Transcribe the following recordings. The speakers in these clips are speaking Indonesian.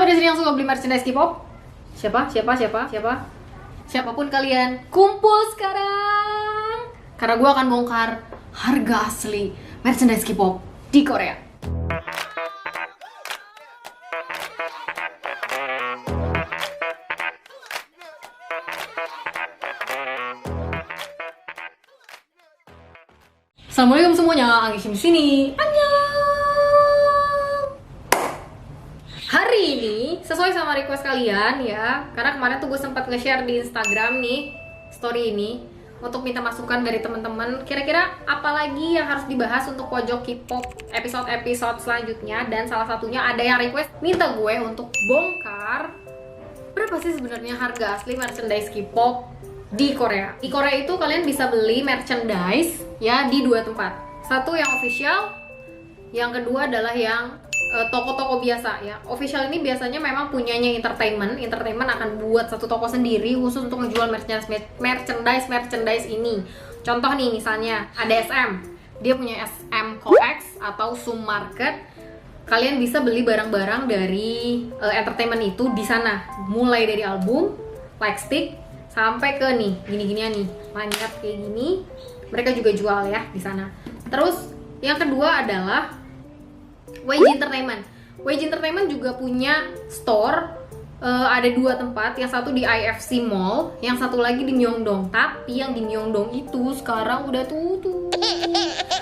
Siapa di sini yang suka beli merchandise K-pop? Siapapun kalian, kumpul sekarang. Karena gue akan bongkar harga asli merchandise K-pop di Korea. Assalamualaikum semuanya, Anggi Kim di sini. Annyeong. Hari ini sesuai sama request kalian ya, karena kemarin tuh gue sempat nge-share di Instagram nih story ini untuk minta masukan dari teman-teman. Kira-kira apa lagi yang harus dibahas untuk pojok K-pop episode-episode selanjutnya, dan salah satunya ada yang request minta gue untuk bongkar berapa sih sebenarnya harga asli merchandise K-pop di Korea. Di Korea itu kalian bisa beli merchandise ya di dua tempat. Satu yang official, yang kedua adalah yang toko-toko biasa ya. Official ini biasanya memang punyanya entertainment akan buat satu toko sendiri khusus untuk menjual merchandise ini. Contoh nih, misalnya ada SM, dia punya SM Coex atau Sum Market. Kalian bisa beli barang-barang dari entertainment itu di sana, mulai dari album, lightstick, sampai ke nih gini-ginian nih, lanyard kayak gini, mereka juga jual ya di sana. Terus yang kedua adalah YG Entertainment. YG Entertainment juga punya store, ada dua tempat, yang satu di IFC Mall, yang satu lagi di Myeongdong. Tapi yang di Myeongdong itu sekarang udah tutup.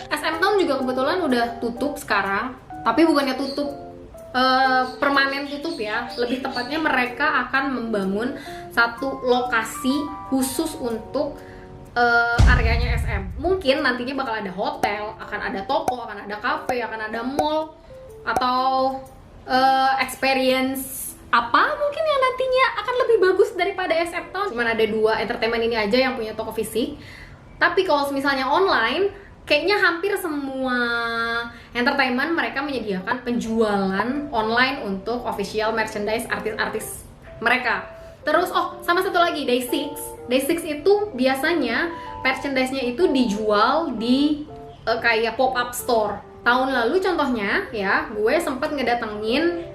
SM Town juga kebetulan udah tutup sekarang, tapi bukannya tutup permanen tutup ya, lebih tepatnya mereka akan membangun satu lokasi khusus untuk areanya SM. Mungkin nantinya bakal ada hotel, akan ada toko, akan ada cafe, akan ada mall, atau experience apa mungkin yang nantinya akan lebih bagus daripada SM Town. Cuman ada dua entertainment ini aja yang punya toko fisik. Tapi kalau misalnya online, kayaknya hampir semua entertainment mereka menyediakan penjualan online untuk official merchandise artis-artis mereka. Terus sama satu lagi, Day6 itu biasanya merchandise-nya itu dijual di kayak pop-up store. Tahun lalu contohnya ya, gue sempet ngedatengin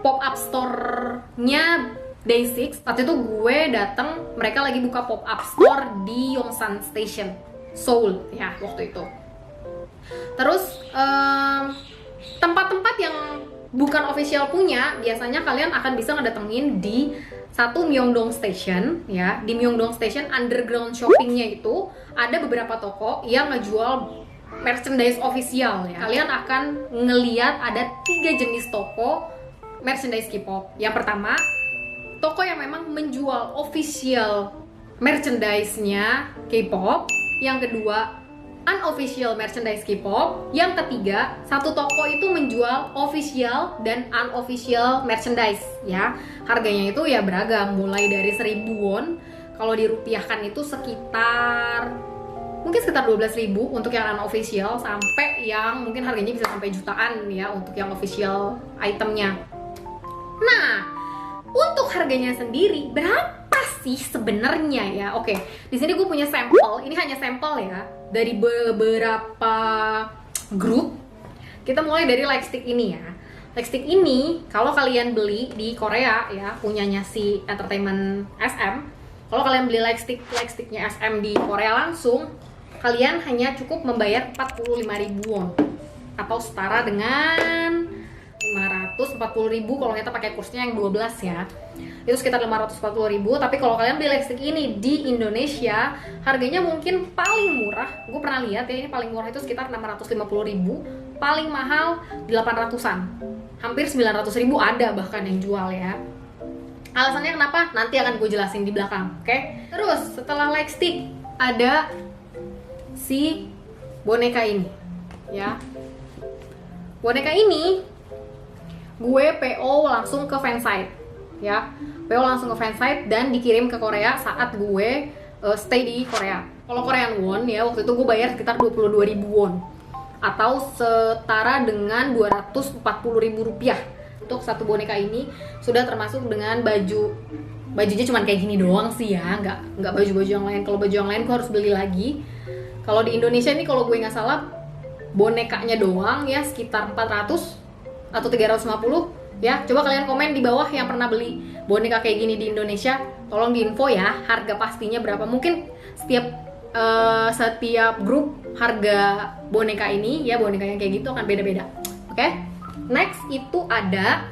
pop-up store-nya Day6. Waktu itu gue dateng, mereka lagi buka pop-up store di Yongsan Station, Seoul ya waktu itu. Terus tempat-tempat yang bukan official punya, biasanya kalian akan bisa ngedatengin di satu Myeongdong Station ya. Di Myeongdong Station underground shoppingnya itu ada beberapa toko yang ngejual merchandise official ya. Kalian akan ngeliat ada 3 jenis toko merchandise K-pop. Yang pertama, toko yang memang menjual official merchandise-nya K-pop. Yang kedua, unofficial merchandise K-pop. Yang ketiga, satu toko itu menjual official dan unofficial merchandise ya. Harganya itu ya beragam, mulai dari 1000 won, kalau dirupiahkan itu mungkin sekitar 12.000 untuk yang unofficial, sampai yang mungkin harganya bisa sampai jutaan ya untuk yang official itemnya. Nah, untuk harganya sendiri berapa sih sebenarnya ya? Oke, di sini gue punya sampel. Ini hanya sampel ya, dari beberapa grup. Kita mulai dari lightstick ini ya. Lightstick ini kalau kalian beli di Korea ya, punyanya si entertainment SM. Kalau kalian beli lightsticknya SM di Korea langsung, kalian hanya cukup membayar 45.000 won atau setara dengan 540.000 kalau kita pakai kursnya yang 12 ya. Itu sekitar 540.000. Tapi kalau kalian beli lightstick ini di Indonesia, harganya mungkin paling murah, gue pernah lihat ya, ini paling murah itu sekitar 650.000, paling mahal 800-an, hampir 900.000 ada bahkan yang jual ya. Alasannya kenapa? Nanti akan gue jelasin di belakang, oke? Terus setelah lightstick ada si boneka ini ya. Boneka ini gue PO langsung ke fansite ya. PO langsung ke fansite dan dikirim ke Korea saat gue stay di Korea. Kalau Korean won ya, waktu itu gue bayar sekitar 22.000 won atau setara dengan 240.000 rupiah. Untuk satu boneka ini sudah termasuk dengan bajunya cuman kayak gini doang sih ya, nggak baju-baju yang lain. Kalau baju yang lain gue harus beli lagi. Kalau di Indonesia ini kalau gue nggak salah bonekanya doang ya sekitar 400 atau 350 Ya, coba kalian komen di bawah yang pernah beli boneka kayak gini di Indonesia. Tolong diinfo ya, harga pastinya berapa. Mungkin setiap grup harga boneka ini ya, boneka yang kayak gitu akan beda-beda. Oke? Next itu ada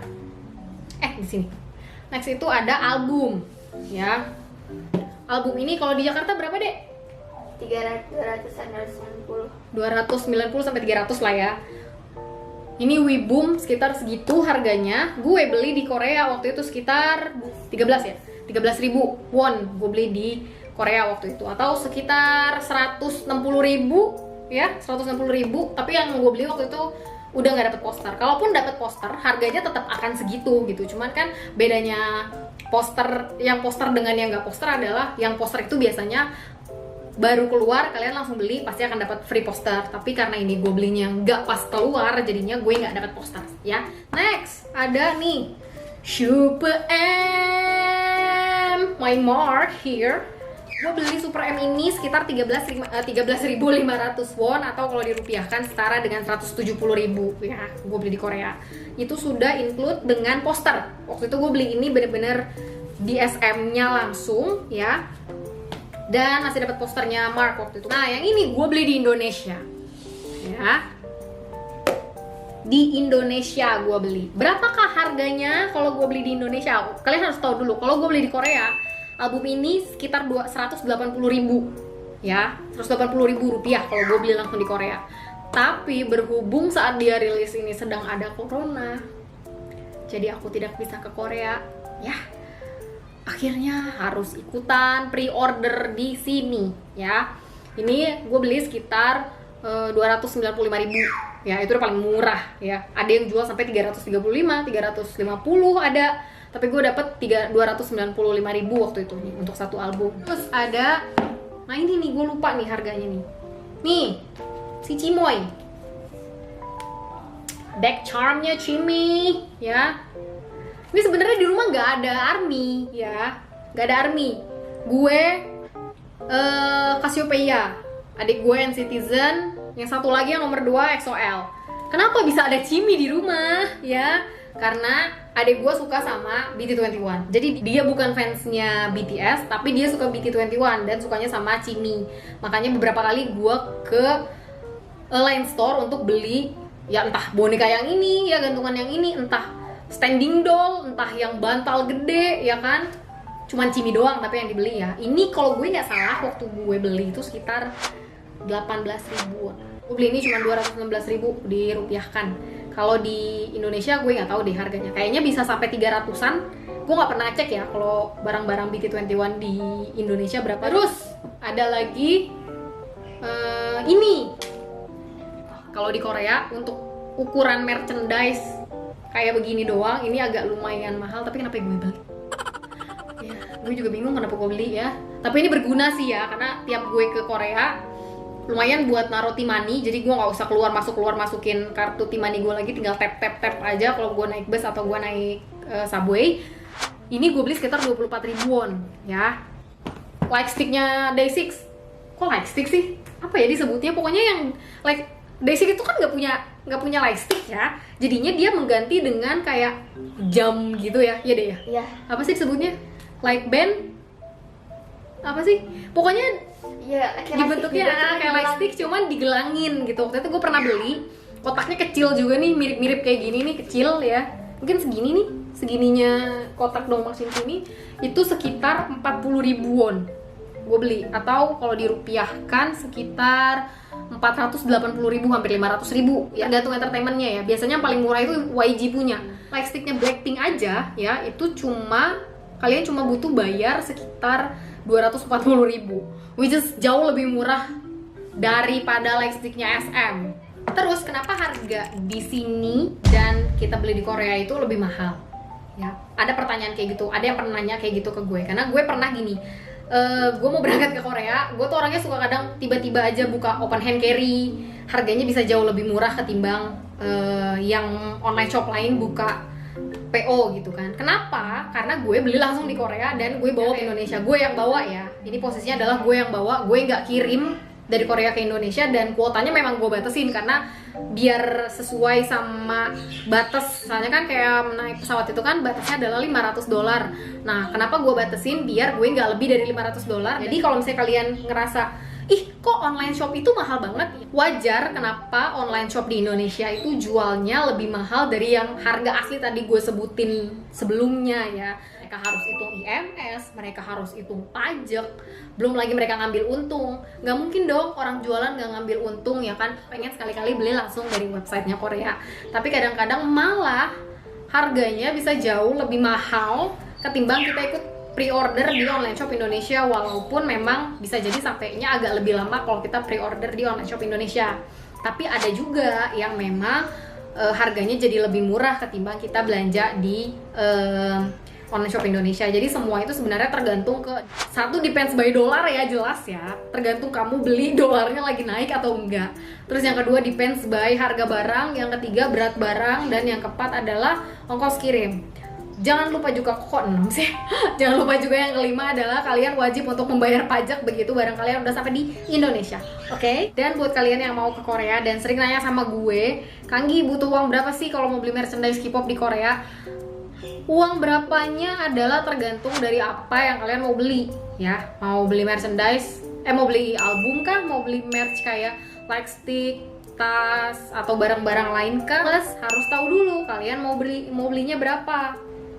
di sini. Next itu ada album ya. Album ini kalau di Jakarta berapa, Dek? 290 sampai 300 lah ya. Ini Wiboom sekitar segitu harganya. Gue beli di Korea waktu itu sekitar 13 ya. 13.000 won gue beli di Korea waktu itu, atau sekitar 160.000 ya, 160.000. Tapi yang gue beli waktu itu udah nggak dapet poster. Kalaupun dapet poster, harganya tetap akan segitu gitu. Cuman kan bedanya yang poster dengan yang nggak poster adalah yang poster itu biasanya baru keluar kalian langsung beli pasti akan dapat free poster. Tapi karena ini gue belinya nggak pas keluar, jadinya gue nggak dapat poster ya. Next ada nih Super M, my mark here. Gue beli Super M ini sekitar 13.500 won, atau kalau dirupiahkan setara dengan 170.000 ya. Gue beli di Korea. Itu sudah include dengan poster. Waktu itu gue beli ini bener-bener di SM-nya langsung ya. Dan masih dapat posternya Mark waktu itu. Nah, yang ini gue beli di Indonesia ya. Di Indonesia gue beli. Berapakah harganya kalau gue beli di Indonesia? Kalian harus tahu dulu. Kalau gue beli di Korea, album ini sekitar 180.000 ya, 180.000 rupiah kalau gue beli langsung di Korea. Tapi berhubung saat dia rilis ini sedang ada corona, jadi aku tidak bisa ke Korea ya. Akhirnya harus ikutan pre-order di sini ya. Ini gue beli sekitar 295.000 ya, itu udah paling murah ya. Ada yang jual sampai 335, 350 ada. Tapi gue dapet 295.000 waktu itu nih untuk satu album. Terus ada, nah ini nih gue lupa nih harganya nih. Nih, si Cimoy. Deck Charm-nya Cimi ya. Ini sebenarnya di rumah nggak ada ARMY ya, nggak ada ARMY. Gue Cassiopeia, adik gue NCTzen, yang satu lagi yang nomor 2 EXO-L. Kenapa bisa ada Cimi di rumah ya? Karena adik gue suka sama BT21. Jadi dia bukan fansnya BTS, tapi dia suka BT21 dan sukanya sama Cimi. Makanya beberapa kali gue ke line store untuk beli ya, entah boneka yang ini ya, gantungan yang ini, entah standing doll, entah yang bantal gede ya kan. Cuman Cimi doang tapi yang dibeli ya. Ini kalau gue nggak salah waktu gue beli itu sekitar 18.000. Gue beli ini cuma 216.000 dirupiahkan. Kalau di Indonesia gue nggak tahu deh harganya. Kayaknya bisa sampai 300-an. Gue nggak pernah cek ya kalau barang-barang BT21 di Indonesia berapa. Terus ada lagi ini. Kalau di Korea untuk ukuran merchandise kayak begini doang, ini agak lumayan mahal. Tapi kenapa gue beli? Ya, gue juga bingung kenapa gue beli ya. Tapi ini berguna sih ya, karena tiap gue ke Korea lumayan buat naruh T-money. Jadi gue nggak usah keluar masukin kartu T-money gue lagi, tinggal tap aja kalau gue naik bus atau gue naik subway. Ini gue beli sekitar 24.000 won ya. Light sticknya Day6. Kok light stick sih? Apa ya disebutnya? Pokoknya yang like Day6 itu kan nggak punya light stick ya. Jadinya dia mengganti dengan kayak jam gitu ya. Iya deh ya. Iya. Apa sih disebutnya? Light band? Apa sih? Pokoknya Iya, dibentuknya kayak light stick cuman digelangin gitu. Waktu itu gue pernah beli, kotaknya kecil juga nih, mirip-mirip kayak gini nih, kecil ya. Mungkin segini nih, segininya kotak dong maksudnya ini. Itu sekitar 40.000 won gue beli, atau kalau dirupiahkan sekitar 480.000 hampir 500.000 ya, tergantung entertainmentnya ya. Biasanya yang paling murah itu YG punya. Light sticknya Blackpink aja ya, itu kalian cuma butuh bayar sekitar 240.000, which is jauh lebih murah daripada light sticknya SM. Terus kenapa harga di sini dan kita beli di Korea itu lebih mahal? Ya, ada pertanyaan kayak gitu, ada yang pernah nanya kayak gitu ke gue, karena gue pernah gini. Gue mau berangkat ke Korea, gue tuh orangnya suka kadang tiba-tiba aja buka open hand carry, harganya bisa jauh lebih murah ketimbang yang online shop lain buka PO gitu kan. Kenapa? Karena gue beli langsung di Korea dan gue bawa ke Indonesia. Gue yang bawa ya, ini posisinya adalah gue yang bawa, gue nggak kirim dari Korea ke Indonesia, dan kuotanya memang gue batasin karena biar sesuai sama batas. Soalnya kan kayak naik pesawat itu kan batasnya adalah $500. Nah, kenapa gue batasin biar gue nggak lebih dari $500. Jadi kalau misalnya kalian ngerasa ih kok online shop itu mahal banget, wajar kenapa online shop di Indonesia itu jualnya lebih mahal dari yang harga asli tadi gue sebutin sebelumnya ya. Mereka harus hitung IMS, mereka harus hitung pajak, belum lagi mereka ngambil untung. Nggak mungkin dong orang jualan nggak ngambil untung ya kan. Pengen sekali-kali beli langsung dari websitenya Korea, tapi kadang-kadang malah harganya bisa jauh lebih mahal ketimbang kita ikut pre-order di online shop Indonesia, walaupun memang bisa jadi sampainya agak lebih lama kalau kita pre-order di online shop Indonesia. Tapi ada juga yang memang harganya jadi lebih murah ketimbang kita belanja di online shop Indonesia. Jadi semua itu sebenarnya tergantung ke satu, depends by dollar ya, jelas ya, tergantung kamu beli dolarnya lagi naik atau enggak. Terus yang kedua depends by harga barang, yang ketiga berat barang, dan yang keempat adalah ongkos kirim. Jangan lupa juga, kok 6 sih? Jangan lupa juga yang kelima adalah kalian wajib untuk membayar pajak begitu barang kalian udah sampai di Indonesia. Oke? Dan buat kalian yang mau ke Korea dan sering nanya sama gue, Kanggi butuh uang berapa sih kalau mau beli merchandise K-pop di Korea? Uang berapanya adalah tergantung dari apa yang kalian mau beli ya. Mau beli merchandise, mau beli album kah? Mau beli merch kayak lightstick, tas, atau barang-barang lain kah? Plus harus tahu dulu kalian mau belinya berapa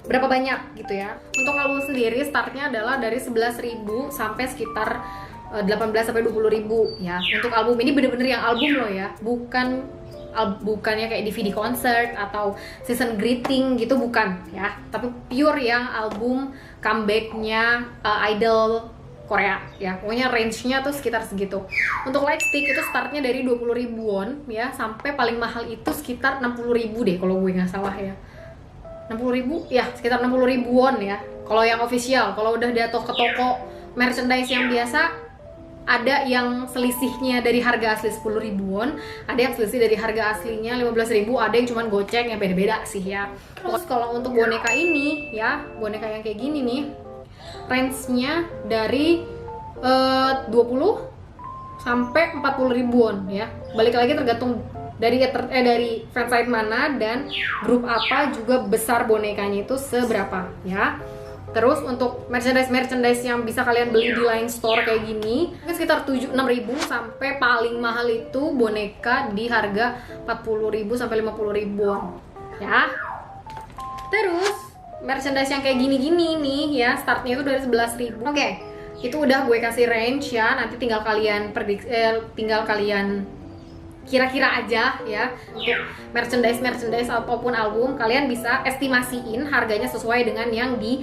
banyak gitu ya. Untuk album sendiri startnya adalah dari 11.000 sampai sekitar 18 sampai 20.000 ya. Untuk album ini bener-bener yang album loh ya, bukannya kayak DVD concert atau season greeting gitu, bukan ya, tapi pure yang album comebacknya idol Korea ya. Pokoknya range-nya tuh sekitar segitu. Untuk lightstick itu startnya dari 20.000 won ya, sampai paling mahal itu sekitar 60.000 deh kalau gue nggak salah ya. 60.000 ya, sekitar 60.000 won ya kalau yang official. Kalau udah jatuh ke toko merchandise yang biasa, ada yang selisihnya dari harga asli 10.000 won, ada yang selisih dari harga aslinya 15.000, ada yang cuman goceng, ya beda-beda sih ya. Terus kalau untuk boneka ini ya, boneka yang kayak gini nih, range-nya dari 20 sampai 40.000 won ya. Balik lagi tergantung dari fansite mana dan grup apa, juga besar bonekanya itu seberapa ya. Terus untuk merchandise yang bisa kalian beli di line store kayak gini, sekitar 6.000 sampai paling mahal itu boneka di harga 40.000 sampai 50.000 won ya. Terus merchandise yang kayak gini-gini nih ya, startnya itu dari 11.000. Oke, itu udah gue kasih range ya. Nanti tinggal kalian kira-kira aja ya. Untuk merchandise ataupun album, kalian bisa estimasiin harganya sesuai dengan yang di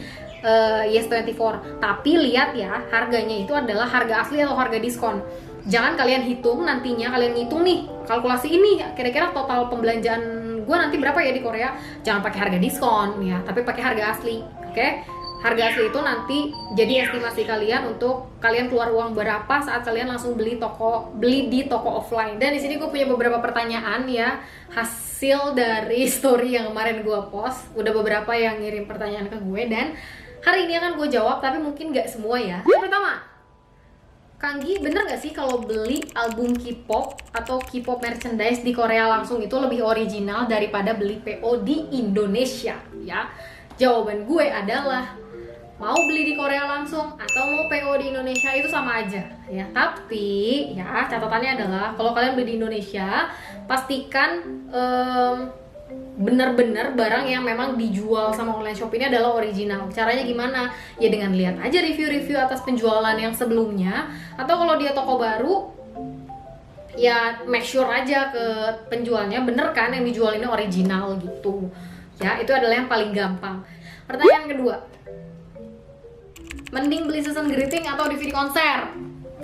Yes24. Tapi lihat ya, harganya itu adalah harga asli atau harga diskon. Jangan kalian hitung nantinya, kalian ngitung nih, kalkulasi ini kira-kira total pembelanjaan gue nanti berapa ya di Korea. Jangan pakai harga diskon ya, tapi pakai harga asli. Oke? Harga asli itu nanti jadi estimasi kalian untuk kalian keluar uang berapa saat kalian langsung beli di toko offline. Dan di sini gue punya beberapa pertanyaan ya, hasil dari story yang kemarin gue post. Udah beberapa yang ngirim pertanyaan ke gue dan hari ini akan gue jawab, tapi mungkin gak semua ya. Yang pertama, Kanggi, bener gak sih kalau beli album K-pop atau K-pop merchandise di Korea langsung itu lebih original daripada beli PO di Indonesia ya? Jawaban gue adalah mau beli di Korea langsung atau mau PO di Indonesia itu sama aja ya. Tapi ya catatannya adalah kalau kalian beli di Indonesia, pastikan benar-benar barang yang memang dijual sama online shop ini adalah original. Caranya gimana? Ya dengan lihat aja review-review atas penjualan yang sebelumnya, atau kalau dia toko baru ya make sure aja ke penjualnya bener kan yang dijual ini original gitu ya. Itu adalah yang paling gampang. Pertanyaan kedua, mending beli season greeting atau DVD konser?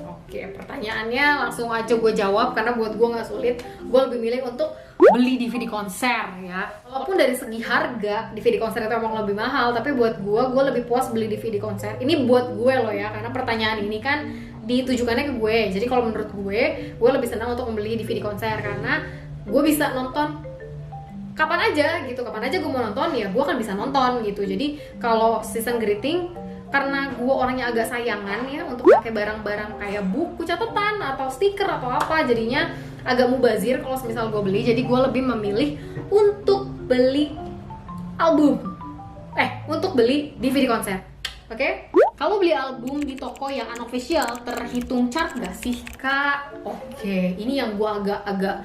Oke, pertanyaannya langsung aja gue jawab karena buat gue nggak sulit. Gue lebih milih untuk beli DVD konser ya. Walaupun dari segi harga DVD konser itu emang lebih mahal, tapi buat gue lebih puas beli DVD konser. Ini buat gue loh ya, karena pertanyaan ini kan ditujukannya ke gue. Jadi kalau menurut gue lebih senang untuk membeli DVD konser karena gue bisa nonton kapan aja gitu. Kapan aja gue mau nonton ya gue kan bisa nonton gitu. Jadi kalau season greeting karena gue orangnya agak sayangan ya untuk pakai barang-barang kayak buku catatan atau stiker atau apa, jadinya agak mubazir kalau misal gue beli. Jadi gue lebih memilih untuk beli album, untuk beli DVD konser. Oke? Kalau beli album di toko yang unofficial terhitung chart gak sih kak? Oke, ini yang gue agak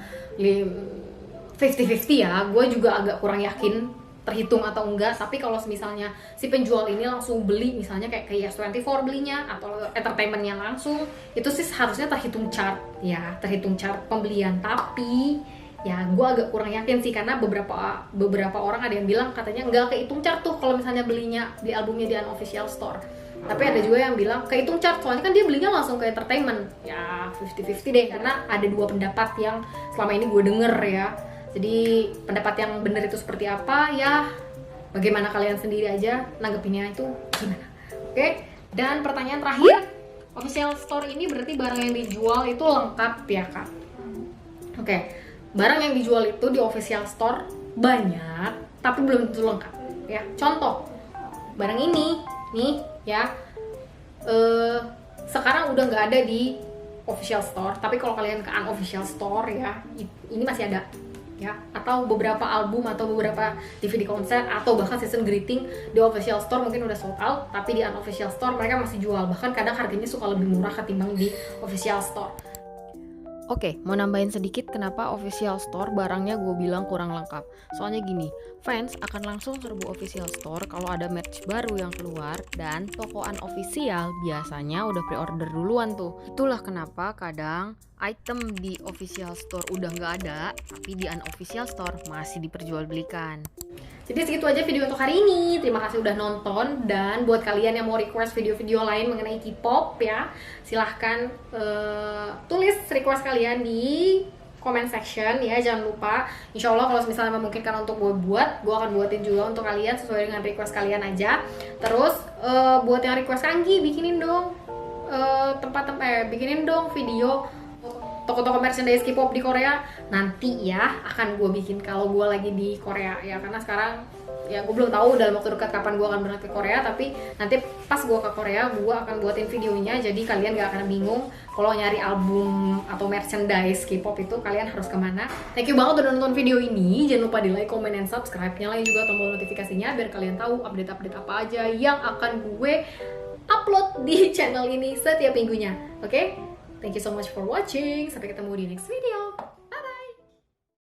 50-50 ya. Gue juga agak kurang yakin terhitung atau enggak, tapi kalau misalnya si penjual ini langsung beli, misalnya kayak Yes24 belinya atau entertainmentnya langsung, itu sih harusnya terhitung chart ya, terhitung chart pembelian. Tapi ya gue agak kurang yakin sih, karena beberapa orang ada yang bilang katanya nggak kehitung chart tuh kalau misalnya belinya di albumnya di unofficial store. Tapi ada juga yang bilang kehitung chart, soalnya kan dia belinya langsung ke entertainment. Ya 50-50 deh, karena ada dua pendapat yang selama ini gue denger ya. Jadi pendapat yang benar itu seperti apa ya, bagaimana kalian sendiri aja nanggepinnya itu gimana. Oke, dan pertanyaan terakhir, official store ini berarti barang yang dijual itu lengkap ya kak? Oke, barang yang dijual itu di official store banyak tapi belum tentu lengkap ya. Contoh, barang ini nih ya, sekarang udah nggak ada di official store, tapi kalau kalian ke unofficial store ya, ini masih ada ya. Atau beberapa album atau beberapa DVD konser atau bahkan season greeting di official store mungkin udah sold out, tapi di unofficial store mereka masih jual, bahkan kadang harganya suka lebih murah ketimbang di official store. Oke, mau nambahin sedikit kenapa official store barangnya gue bilang kurang lengkap. Soalnya gini, fans akan langsung serbu official store kalau ada merch baru yang keluar, dan toko unofficial biasanya udah pre-order duluan tuh. Itulah kenapa kadang item di official store udah nggak ada, tapi di unofficial store masih diperjualbelikan. Jadi segitu aja video untuk hari ini. Terima kasih udah nonton, dan buat kalian yang mau request video-video lain mengenai K-pop ya, silahkan tulis request kalian di comment section ya. Jangan lupa, insya Allah kalau misalnya memungkinkan untuk gue akan buatin juga untuk kalian sesuai dengan request kalian aja. Terus buat yang request Kanggi, bikinin dong bikinin dong video toko-toko merchandise K-pop di Korea. Nanti ya akan gue bikin kalau gue lagi di Korea ya, karena sekarang ya gue belum tahu dalam waktu dekat kapan gue akan berangkat ke Korea, tapi nanti pas gue ke Korea gue akan buatin videonya, jadi kalian gak akan bingung kalau nyari album atau merchandise K-pop itu kalian harus kemana. Thank you banget udah nonton video ini, jangan lupa di like, comment, and subscribe, nyalain juga tombol notifikasinya biar kalian tahu update-update apa aja yang akan gue upload di channel ini setiap minggunya. Oke? Thank you so much for watching. Sampai ketemu di next video.